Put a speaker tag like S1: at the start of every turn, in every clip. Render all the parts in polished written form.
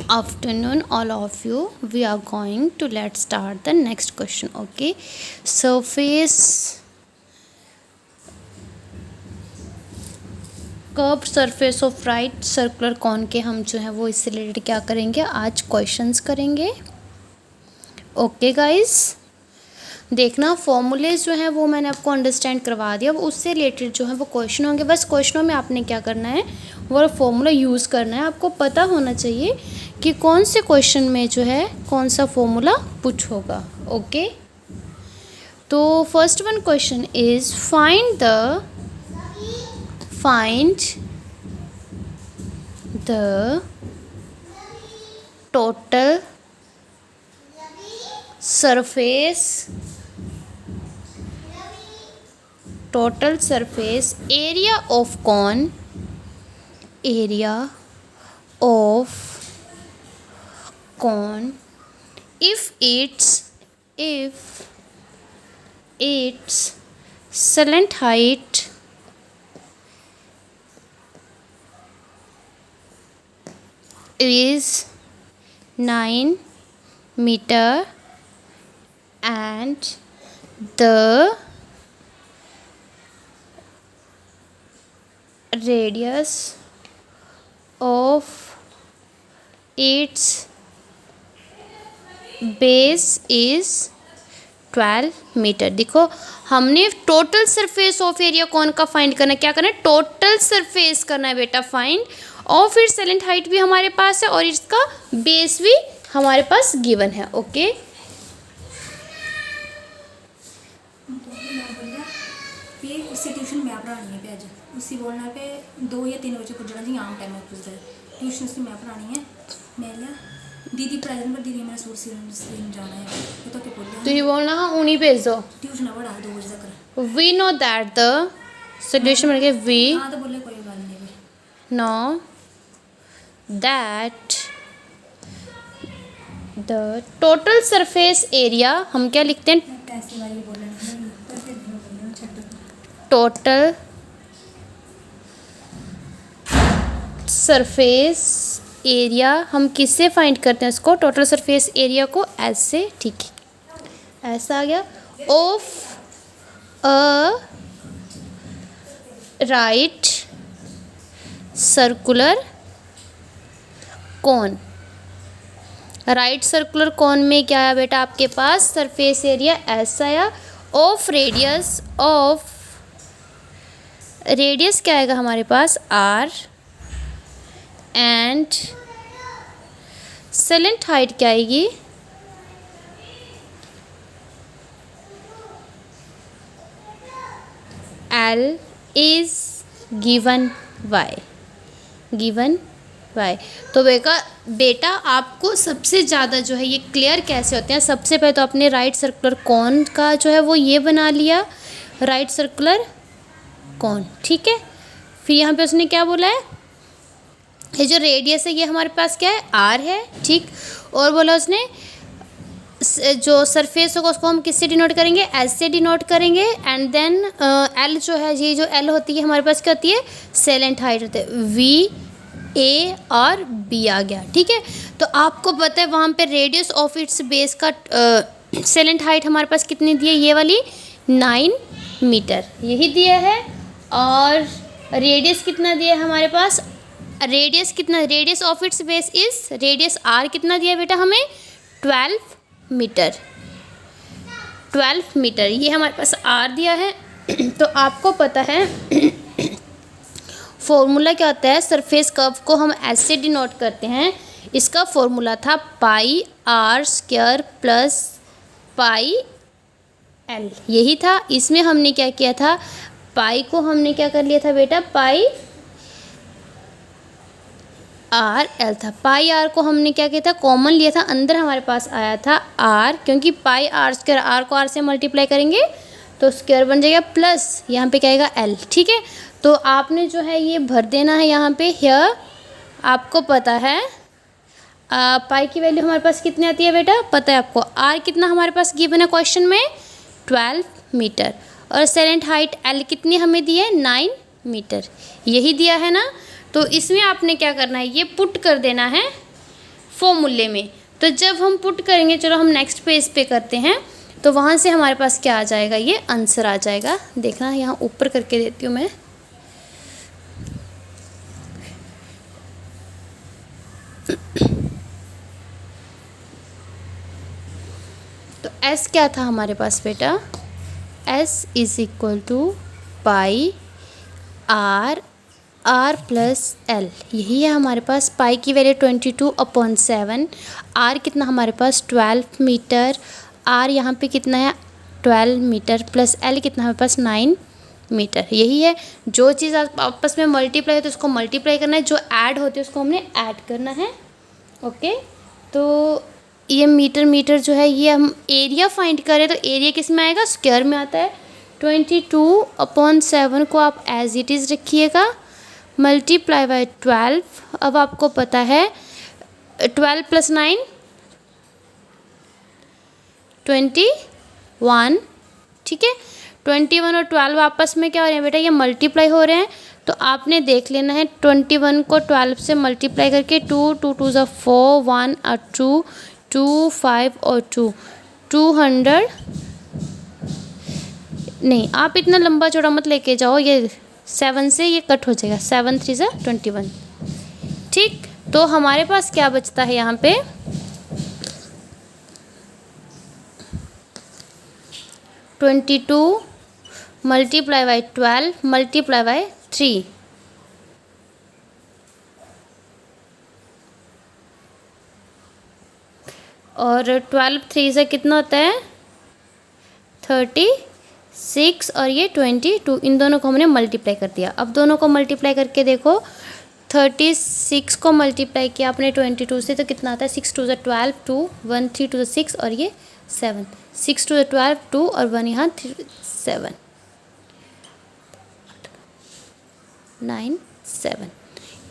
S1: Afternoon all of you. We are going to let's start the next question. Okay, surface curve surface of right circular cone के हम जो है वो इससे related क्या करेंगे, आज क्वेश्चंस करेंगे. ओके गाइस, देखना फॉर्मूलेज जो है वो मैंने आपको अंडरस्टैंड करवा दिया. अब उससे रिलेटेड जो है वो क्वेश्चन होंगे. बस क्वेश्चनों में आपने क्या करना है, वो फॉर्मूला यूज़ करना है. आपको पता होना चाहिए कि कौन से क्वेश्चन में जो है कौन सा फॉर्मूला पुट होगा. ओके, तो first one question is find the total surface area of cone if its slant height is 9 meter and the radius of its base is 12 metre. देखो, हमने टोटल सरफेस ऑफ एरिया कौन का find करना है. क्या करना है, टोटल सरफेस करना है बेटा फाइंड. और फिर सेलेंट हाइट भी हमारे पास है और इसका बेस भी हमारे पास गिवन है. ओके,
S2: उसी ट्यूशन में पढ़ानी है पे अज उसी बोलना पे 2 या 3 बजे पुजना जी आम टाइम में पुजदा है. ट्यूशन से मैं पढ़ानी है. मैं लिया दीदी पढ़ाई पर दीदी मेरा सूट सिलने जाना है. तो क्या बोल
S1: तो ये बोलना हाँ उन्हीं भेज दो.
S2: ट्यूशन पढ़ा 2 बजे तक.
S1: We know that the solution बन गया. वी
S2: हाँ तो बोले कोई बात नहीं.
S1: Know that the total surface area, हम क्या लिखते हैं, टोटल सरफेस एरिया हम किससे फाइंड करते हैं इसको, टोटल सरफेस एरिया को ऐसे, ठीक है ऐसा आ गया, ऑफ अ राइट सर्कुलर कौन. राइट सर्कुलर कौन में क्या आया बेटा आपके पास, सरफेस एरिया ऐसा आया. ऑफ रेडियस क्या आएगा हमारे पास, आर. एंड सेलेंट हाइट क्या आएगी, एल इज गिवन वाई. तो बेटा आपको सबसे ज़्यादा जो है ये क्लियर कैसे होते हैं, सबसे पहले तो अपने राइट सर्कुलर कॉन का जो है वो ये बना लिया, राइट सर्कुलर कॉन. ठीक है, फिर यहाँ पे उसने क्या बोला है, ये जो रेडियस है ये हमारे पास क्या है, आर है. ठीक, और बोला उसने जो सरफेस होगा उसको हम किससे डिनोट करेंगे, एस से डिनोट करेंगे. एंड देन एल जो है, ये जो एल होती है हमारे पास क्या होती है, सेलेंट हाइट होती है. वी ए और बी आ गया. ठीक है, तो आपको पता है वहाँ पे रेडियस ऑफ इट्स बेस का सेलेंट हाइट हमारे पास कितनी दी है, ये वाली 9 मीटर यही दिया है. और रेडियस कितना दिया है हमारे पास, radius of its base is, radius r कितना दिया है बेटा हमें, 12 मीटर ये हमारे पास आर दिया है. तो आपको पता है फॉर्मूला क्या होता है, सरफेस कर्व को हम ऐसे डिनोट करते हैं. इसका फॉर्मूला था pi r square plus pi l, यही था. इसमें हमने क्या किया था, पाई को हमने क्या कर लिया था बेटा, पाई आर एल था. पाई आर को हमने क्या किया था, कॉमन लिया था, अंदर हमारे पास आया था आर, क्योंकि पाई आर स्क्वायर, आर को आर से मल्टीप्लाई करेंगे तो स्क्वायर बन जाएगा, प्लस यहाँ पे क्या आएगा एल. ठीक है, तो आपने जो है ये भर देना है यहाँ पे. हियर आपको पता है पाई की वैल्यू हमारे पास कितनी आती है बेटा, पता है आपको. आर कितना हमारे पास गिवन है क्वेश्चन में, 12 मीटर. और सेलेंट हाइट एल कितनी हमें दी है, 9 मीटर, यही दिया है ना. तो इसमें आपने क्या करना है, ये पुट कर देना है फॉर्मूले में। तो जब हम पुट करेंगे, चलो हम नेक्स्ट पेज पे करते हैं, तो वहाँ से हमारे पास क्या आ जाएगा, ये आंसर आ जाएगा। देखना यहाँ ऊपर करके देती हूँ मैं। तो s क्या था हमारे पास बेटा, s is equal to pi R plus L, यही है हमारे पास। पाई की वैल्यू 22/7, आर कितना हमारे पास 12 मीटर, आर यहाँ पे कितना है 12 मीटर, प्लस एल कितना हमारे पास 9 मीटर। यही है, जो चीज़ आपस में मल्टीप्लाई है तो उसको मल्टीप्लाई करना है, जो ऐड होती है उसको हमने ऐड करना है। ओके, तो ये मीटर जो है, ये हम एरिया फाइंड करें तो एरिया किस में आएगा, स्क्वायर में आता है। 22/7 को आप एज इट इज़ रखिएगा, मल्टीप्लाई बाय 12। अब आपको पता है 12 + 9 21, ठीक है। 21 और 12 आपस में क्या हो रहे हैं बेटा, ये मल्टीप्लाई हो रहे हैं। तो आपने देख लेना है 21 को 12 से मल्टीप्लाई करके, 2 2 2 ज़ा 4, 1 और 2 2 5 और 2 200 नहीं, आप इतना लंबा चौड़ा मत लेके जाओ, ये 7 से ये कट हो जाएगा, 7 3 ज़ा 21, ठीक। तो हमारे पास क्या बचता है यहाँ पे, 22 मल्टीप्लाई बाई 12 मल्टीप्लाई बाई 3, और 12 3 से कितना होता है 36, और ये 22, इन दोनों को हमने मल्टीप्लाई कर दिया। अब दोनों को मल्टीप्लाई करके देखो, 36 को मल्टीप्लाई किया आपने 22 से तो कितना आता है, 6 2 ज़ा 12, 2 1 3 2 ज़ा 6 और ये 7, 6 2 ज़ा 12, 2 और 1 यहाँ 7 9 7।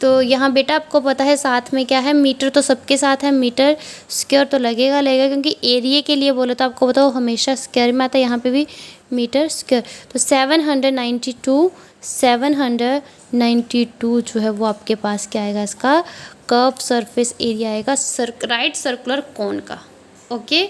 S1: तो यहाँ बेटा आपको पता है साथ में क्या है, मीटर तो सबके साथ है, मीटर स्क्वायर तो लगेगा क्योंकि एरिया के लिए बोला तो आपको बताओ हमेशा स्क्वायर में आता है, यहाँ पे भी मीटर स्क्वायर। तो 792 जो है वो आपके पास क्या आएगा, इसका कर्व सरफेस एरिया आएगा राइट सर्कुलर कोन का। ओके,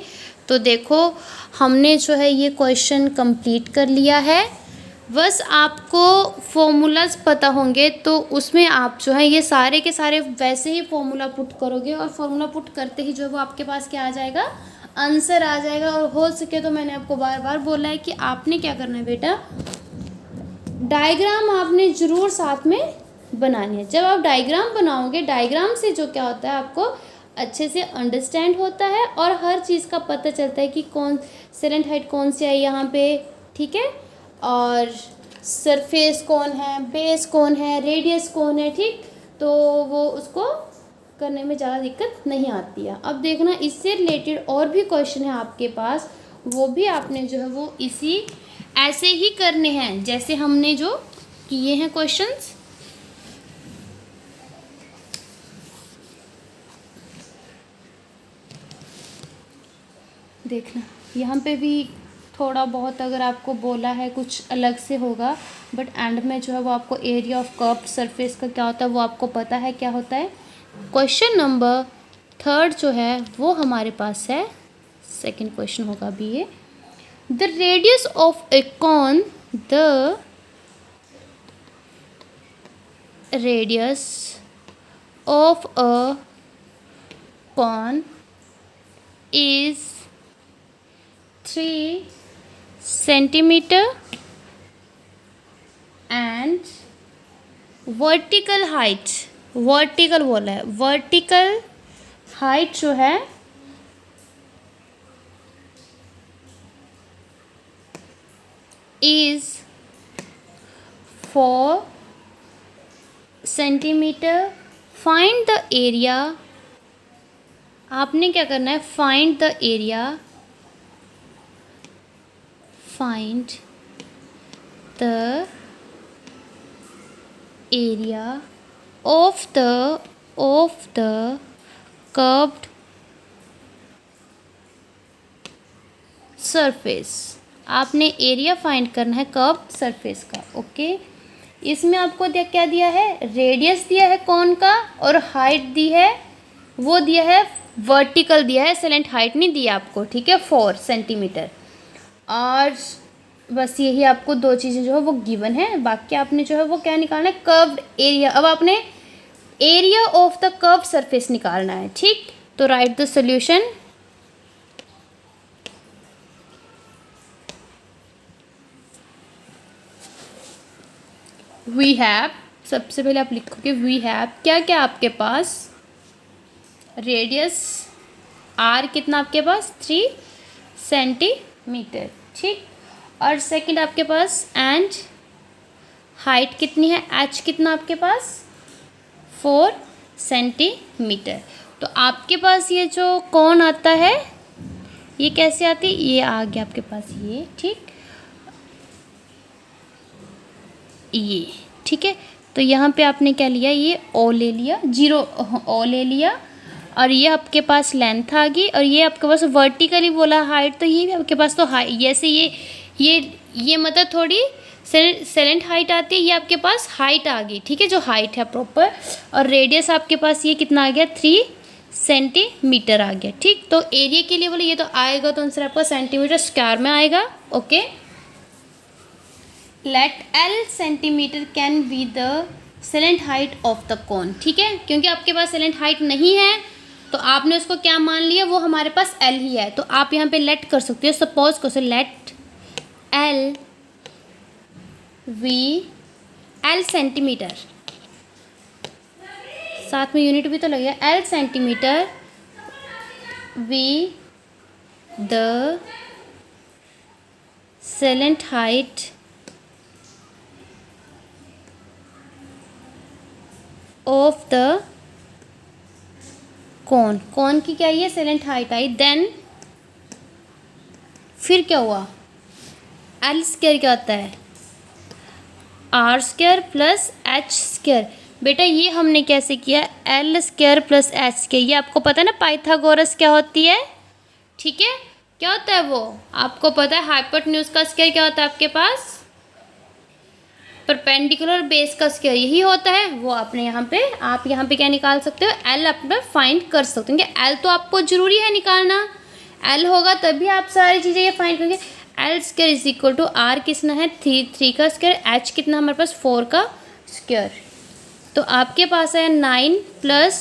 S1: तो देखो हमने जो है ये क्वेश्चन कंप्लीट कर लिया है। बस आपको फॉर्मूलाज पता होंगे तो उसमें आप जो है ये सारे के सारे वैसे ही फॉर्मूला पुट करोगे, और फॉर्मूला पुट करते ही जो है वो आपके पास क्या आ जाएगा, आंसर आ जाएगा। और हो सके तो मैंने आपको बार बार बोला है कि आपने क्या करना है बेटा, डायग्राम आपने ज़रूर साथ में बनानी है। जब आप डायग्राम बनाओगे, डायग्राम से जो क्या होता है आपको अच्छे से अंडरस्टैंड होता है और हर चीज़ का पता चलता है कि कौन सेलेंट हाइट कौन सी आई यहाँ पे, ठीक है, और सरफेस कौन है, बेस कौन है, रेडियस कौन है, ठीक। तो वो उसको करने में ज़्यादा दिक्कत नहीं आती है। अब देखना इससे रिलेटेड और भी क्वेश्चन है आपके पास, वो भी आपने जो है वो इसी ऐसे ही करने हैं जैसे हमने जो किए हैं क्वेश्चंस। देखना यहाँ पे भी थोड़ा बहुत अगर आपको बोला है कुछ अलग से होगा, बट एंड में जो है वो आपको एरिया ऑफ कर्व्ड सरफेस का क्या होता है वो आपको पता है क्या होता है। क्वेश्चन नंबर 3 जो है वो हमारे पास है, सेकंड क्वेश्चन होगा अभी ये। The radius of a cone, the radius of a cone is 3 centimeter and vertical height, vertical बोला है, vertical height जो है is 4 centimeter। find the area, आपने क्या करना है, find the area, find the area of the curved surface। आपने area find करना है कर्व्ड सरफेस का। ओके, इसमें आपको क्या दिया है, रेडियस दिया है कौन का और हाइट दी है वो दिया है वर्टिकल, दिया है सेलेंट हाइट नहीं दिया आपको, ठीक है, 4 सेंटीमीटर। और बस यही आपको दो चीज़ें जो है वो गिवन है, बाकी आपने जो है वो क्या निकालना है, कर्व्ड एरिया। अब आपने area of the curve surface निकालना है, ठीक। तो write the solution. We have, सबसे पहले आप लिखोगे वी हैव, क्या क्या आपके पास, रेडियस आर कितना आपके पास 3 सेंटीमीटर, ठीक। और सेकंड आपके पास एंड हाइट कितनी है, एच कितना आपके पास 4 सेंटीमीटर। तो आपके पास ये जो कौन आता है, ये कैसे आती है, ये आ गया आपके पास ये, ठीक, ये, ठीक है। तो यहाँ पे आपने क्या लिया, ये ओ ले लिया, 0 ओ ले लिया, और ये आपके पास लेंथ आ गई, और ये आपके पास वर्टिकली बोला हाइट, तो ये भी आपके पास तो हाइट, जैसे ये मतलब थोड़ी सेलेंट हाइट आती है, ये आपके पास हाइट आ गई, ठीक है, जो हाइट है प्रॉपर। और रेडियस आपके पास ये कितना आ गया 3 सेंटीमीटर आ गया, ठीक। तो एरिया के लिए बोले ये तो आएगा, तो आंसर आपका सेंटीमीटर स्क्वायर में आएगा, okay. Let L centimetre can be the slant height of the cone, ठीक है, क्योंकि आपके पास सेलेंट हाइट नहीं है तो आपने उसको क्या मान लिया, वो हमारे पास L ही है, तो आप यहाँ पे लेट कर सकते हो, सपोज कर सकते, let L be L centimetre, साथ में यूनिट भी तो लगेगा, L centimetre be the slant height of the cone की क्या ये सेलेंट हाइट आई, देन फिर क्या हुआ, एल स्क्वायर क्या होता है, R square plus H square. बेटा ये हमने कैसे किया, L square plus H square, ये आपको पता है ना पाइथागोरस क्या होती है, ठीक है, क्या होता है वो आपको पता है, हाइपोटेन्यूज का स्क्वायर क्या होता है आपके पास, परपेंडिकुलर बेस का स्क्वायर यही होता है, वो आपने यहाँ पे, आप यहाँ पे क्या निकाल सकते हो, एल अपना फाइंड कर सकते हो, एल तो आपको जरूरी है निकालना, एल होगा तभी आप सारी चीज़ें ये फाइंड करेंगे। L square is equal to R कितना है 3 का स्क्वायर, एच कितना हमारे पास 4 का स्क्वायर, तो आपके पास है 9 प्लस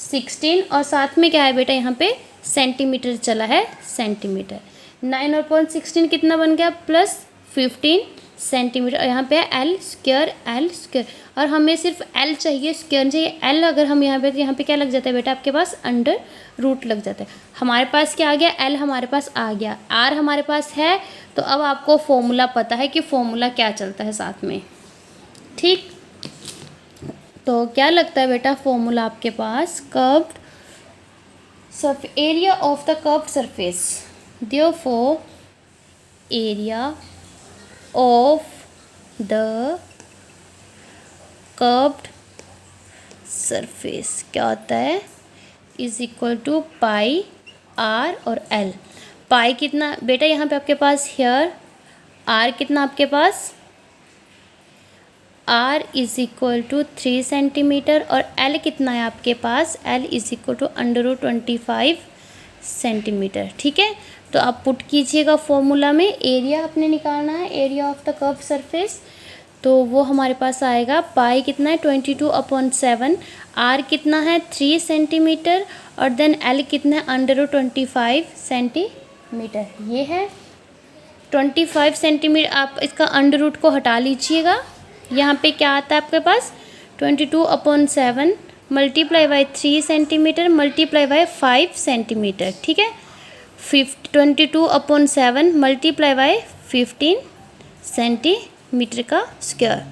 S1: 16, और साथ में क्या है बेटा यहाँ पे सेंटीमीटर चला है, सेंटीमीटर, 9 और 16 कितना बन गया प्लस 15 सेंटीमीटर, और यहाँ पे है एल स्क्वायर, और हमें सिर्फ एल चाहिए, स्क्वायर चाहिए, एल अगर हम यहाँ पे क्या लग जाता है बेटा आपके पास अंडर रूट लग जाता है, हमारे पास क्या आ गया, एल हमारे पास आ गया, आर हमारे पास है, तो अब आपको फॉर्मूला पता है कि फॉर्मूला क्या चलता है साथ में, ठीक। तो क्या लगता है बेटा फॉर्मूला आपके पास, curved area of the curved surface, therefore area of the curved surface क्या होता है, is equal to pi r और एल। पाई कितना बेटा यहाँ पे आपके पास, हियर आर कितना आपके पास, r is equal to 3 centimetre, और एल कितना है आपके पास, l is equal to √25 centimetre, ठीक है। तो आप पुट कीजिएगा फॉर्मूला में, एरिया आपने निकालना है, area of the curve surface, तो वो हमारे पास आएगा पाई कितना है 22/7, आर कितना है 3 सेंटीमीटर, और देन एल कितना है √25 सेंटीमीटर, ये है 25 सेंटीमीटर। आप इसका अंडर रूट को हटा लीजिएगा, यहाँ पे क्या आता है आपके पास 22/7 multiply by 3 centimetre multiply by 5 centimetre, ठीक है, 22/7 मल्टीप्लाई बाई 15 सेंटीमीटर का स्क्वायर,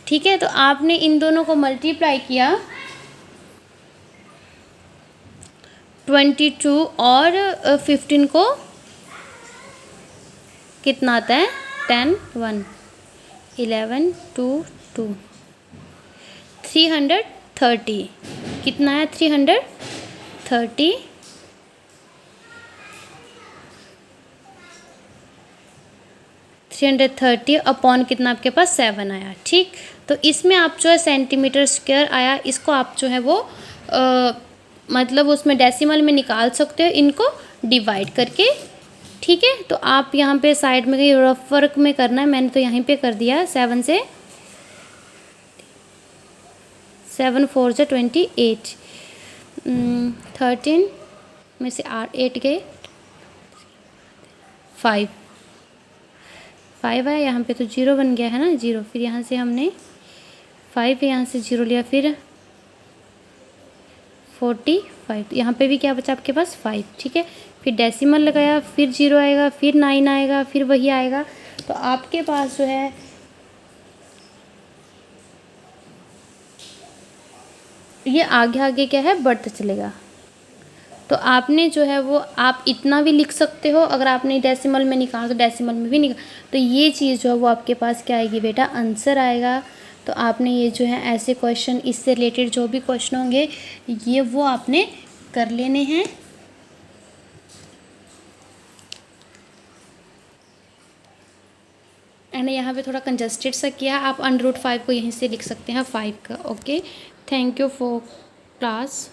S1: ठीक है। तो आपने इन दोनों को मल्टीप्लाई किया, 22 और 15 को कितना आता है 10 1 11 2 2 330 कितना है 330 330 अपॉन कितना आपके पास 7 आया, ठीक। तो इसमें आप जो है सेंटीमीटर स्क्वायर आया, इसको आप जो है वो मतलब उसमें डेसिमल में निकाल सकते हो इनको डिवाइड करके। ठीक है, तो आप यहाँ पे साइड में कहीं रफ वर्क में करना है, मैंने तो यहीं पे कर दिया। 7 से 7 4 से 28, 13 में से 8 गए, 5 आया यहाँ पे, तो 0 बन गया है ना, 0। फिर यहाँ से हमने 5 यहाँ से 0 लिया, फिर 45, यहाँ पे भी क्या बचा आपके पास 5। ठीक है, फिर डेसिमल लगाया, फिर 0 आएगा, फिर 9 आएगा, फिर वही आएगा। तो आपके पास जो है ये आगे आगे क्या है, बढ़ता चलेगा। तो आपने जो है वो आप इतना भी लिख सकते हो, अगर आपने डेसिमल में निकाला तो डेसिमल में भी निकाल, तो ये चीज़ जो है वो आपके पास क्या आएगी बेटा, आंसर आएगा। तो आपने ये जो है ऐसे क्वेश्चन, इससे रिलेटेड जो भी क्वेश्चन होंगे ये वो आपने कर लेने हैं। मैंने यहाँ पे थोड़ा कंजस्टेड सा किया, आप √5 को यहीं से लिख सकते हैं 5 का। Okay, thank you for class.